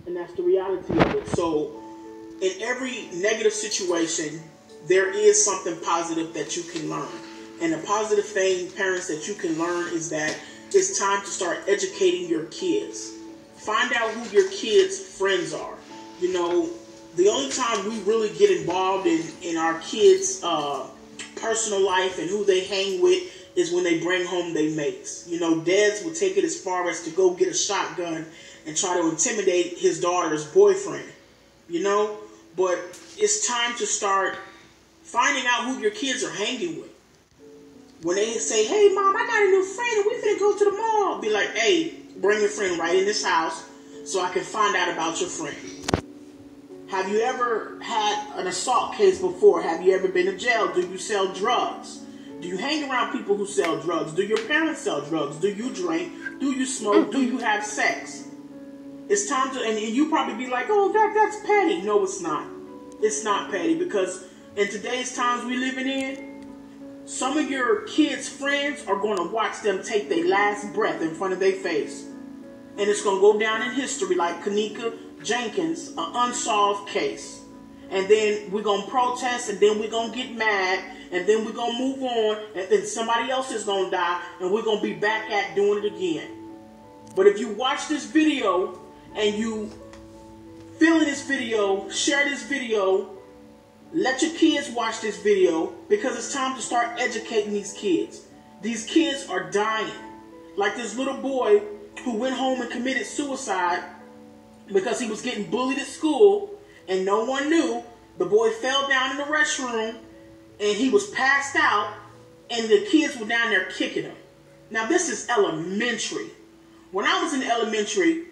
And that's the reality of it. So in every negative situation, there is something positive that you can learn. And the positive thing, parents, that you can learn is that it's time to start educating your kids. Find out who your kids' friends are. You know, the only time we really get involved in our kids' personal life and who they hang with is when they bring home their mates. You know, dads will take it as far as to go get a shotgun and try to intimidate his daughter's boyfriend. You know, but it's time to start finding out who your kids are hanging with. When they say, hey, Mom, I got a new friend and we finna go to the mall. Be like, hey, bring your friend right in this house so I can find out about your friend. Have you ever had an assault case before? Have you ever been to jail? Do you sell drugs? Do you hang around people who sell drugs? Do your parents sell drugs? Do you drink? Do you smoke? Do you have sex? It's time to, and you probably be like, oh, that's petty. No, it's not. It's not petty, because in today's times we living in, some of your kids' friends are going to watch them take their last breath in front of their face. And it's going to go down in history like KENNEKA Jenkins, an unsolved case. And then we're going to protest, and then we're going to get mad, and then we're going to move on, and then somebody else is going to die, and we're going to be back at doing it again. But if you watch this video, and you film this video, share this video, let your kids watch this video, because it's time to start educating these kids. These kids are dying. Like this little boy who went home and committed suicide because he was getting bullied at school and no one knew. The boy fell down in the restroom and he was passed out and the kids were down there kicking him. Now this is elementary. When I was in elementary,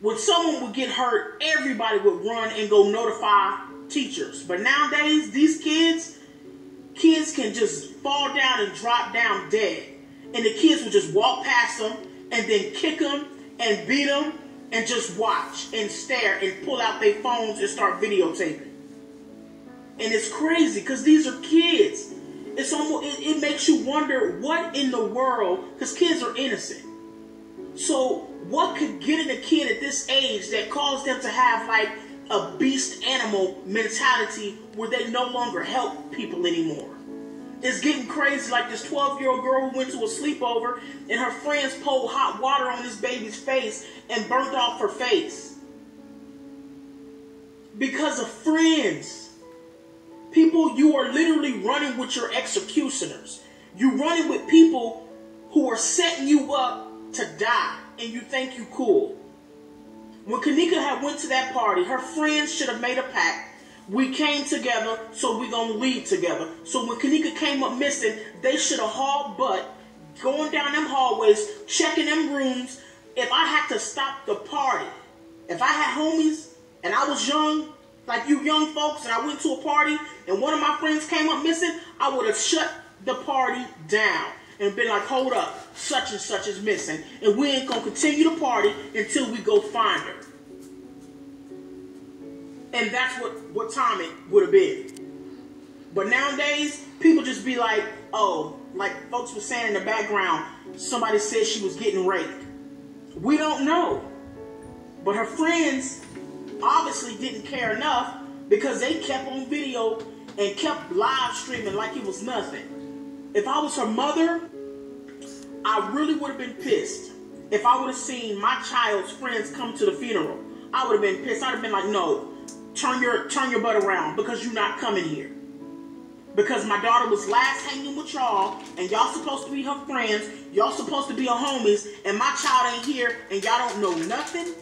when someone would get hurt, everybody would run and go notify teachers. But nowadays, these kids can just fall down and drop down dead. And the kids would just walk past them and then kick them and beat them and just watch and stare and pull out their phones and start videotaping. And it's crazy because these are kids. It's almost, it makes you wonder what in the world, because kids are innocent. So what could get in a kid at this age that caused them to have like a beast animal mentality where they no longer help people anymore? It's getting crazy. Like this 12-year-old girl who went to a sleepover and her friends poured hot water on this baby's face and burnt off her face. Because of friends. People, you are literally running with your executioners. You're running with people who are setting you up to die and you think you cool. When KENNEKA had went to that party, her friends should have made a pact. We came together, so we gonna leave together. So when KENNEKA came up missing, they should have hauled butt, going down them hallways, checking them rooms. If I had to stop the party, if I had homies and I was young, like you young folks, and I went to a party and one of my friends came up missing, I would have shut the party down and been like, hold up, such and such is missing, and we ain't gonna continue the party until we go find her. And that's what time it would have been. But nowadays, people just be like, oh, like folks were saying in the background, somebody said she was getting raped. We don't know. But her friends obviously didn't care enough because they kept on video and kept live streaming like it was nothing. If I was her mother, I really would have been pissed. If I would have seen my child's friends come to the funeral, I would have been pissed. I'd have been like, no, turn your butt around because you're not coming here. Because my daughter was last hanging with y'all, and y'all supposed to be her friends, y'all supposed to be her homies, and my child ain't here, and y'all don't know nothing.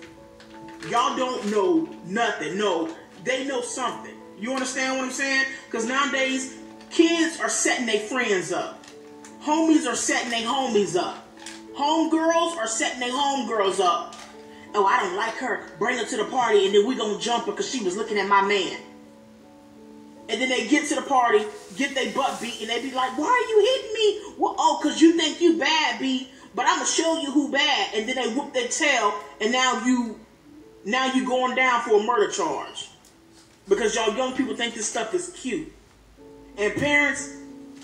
Y'all don't know nothing. No, they know something. You understand what I'm saying? Because nowadays, kids are setting their friends up. Homies are setting their homies up. Homegirls are setting their homegirls up. Oh, I don't like her. Bring her to the party, and then we gonna jump her because she was looking at my man. And then they get to the party, get their butt beat, and they be like, why are you hitting me? Well, oh, because you think you bad, B, but I'm going to show you who bad. And then they whoop their tail, and now you going down for a murder charge. Because y'all young people think this stuff is cute. And parents,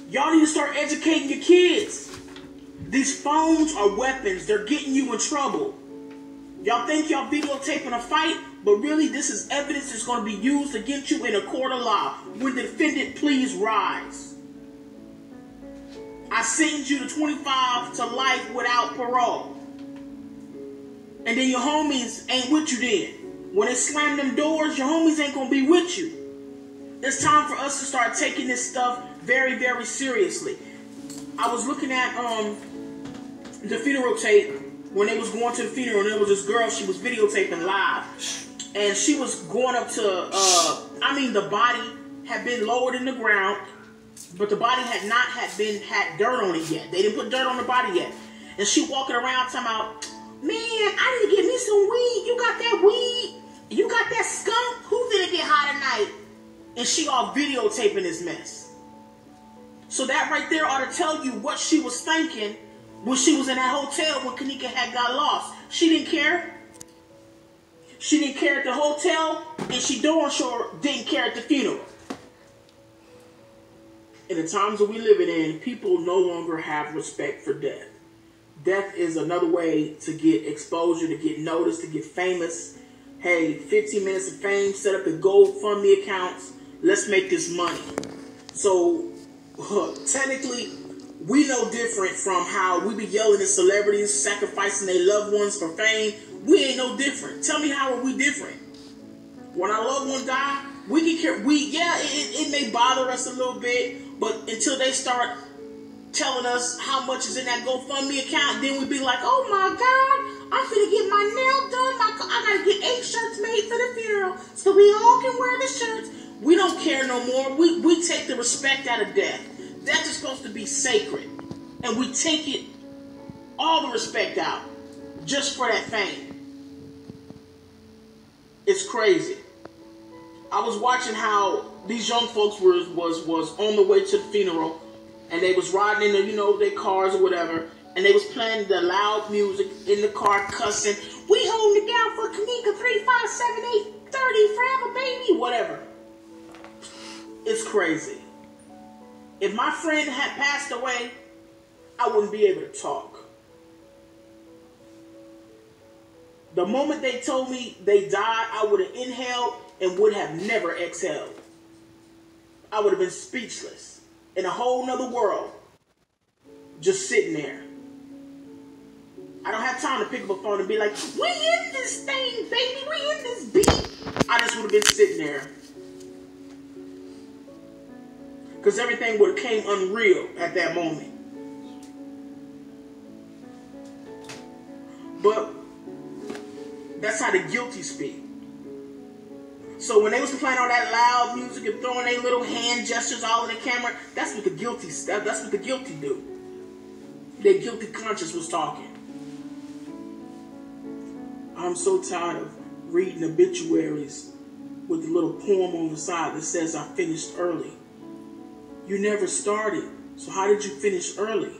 y'all need to start educating your kids. These phones are weapons. They're getting you in trouble. Y'all think y'all videotaping a fight, but really this is evidence that's going to be used against you in a court of law. When the defendant, please rise. I sentenced you to 25 to life without parole. And then your homies ain't with you then. When they slam them doors, your homies ain't going to be with you. It's time for us to start taking this stuff very, very seriously. I was looking at the funeral tape when they was going to the funeral, and there was this girl, she was videotaping live. And she was going up to, the body had been lowered in the ground, but the body had not had dirt on it yet. They didn't put dirt on the body yet. And she walking around talking about, man, I need to get me some weed. You got that weed? You got that skunk? Who's gonna get high tonight? And she all videotaping this mess. So that right there ought to tell you what she was thinking when she was in that hotel when KENNEKA had got lost. She didn't care. She didn't care at the hotel, and she darn sure didn't care at the funeral. In the times that we living in, people no longer have respect for death. Death is another way to get exposure, to get noticed, to get famous. Hey, 15 minutes of fame, set up the GoFundMe accounts. Let's make this money. So, technically, we know different from how we be yelling at celebrities, sacrificing their loved ones for fame. We ain't no different. Tell me, how are we different? When our loved one die, we can care. It may bother us a little bit, but until they start telling us how much is in that GoFundMe account, then we be like, oh my God, I'm finna get my nail done. I gotta get 8 shirts made for the funeral so we all can wear the shirts. We don't care no more. We take the respect out of death. Death is supposed to be sacred, and we take it, all the respect out, just for that fame. It's crazy. I was watching how these young folks was on the way to the funeral, and they was riding in their cars or whatever, and they was playing the loud music in the car, cussing. We holding it down for KENNEKA 3, 5, 7, 8, 30, forever, baby, whatever. It's crazy. If my friend had passed away, I wouldn't be able to talk. The moment they told me they died, I would have inhaled and would have never exhaled. I would have been speechless in a whole nother world, just sitting there. I don't have time to pick up a phone and be like, we in this thing, baby, we in this beat. I just would have been sitting there. Because everything would have came unreal at that moment. But that's how the guilty speak. So when they was playing all that loud music and throwing their little hand gestures all in the camera, that's what the guilty do. Their guilty conscience was talking. I'm so tired of reading obituaries with the little poem on the side that says I finished early. You never started, so how did you finish early?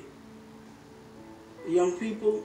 Young people,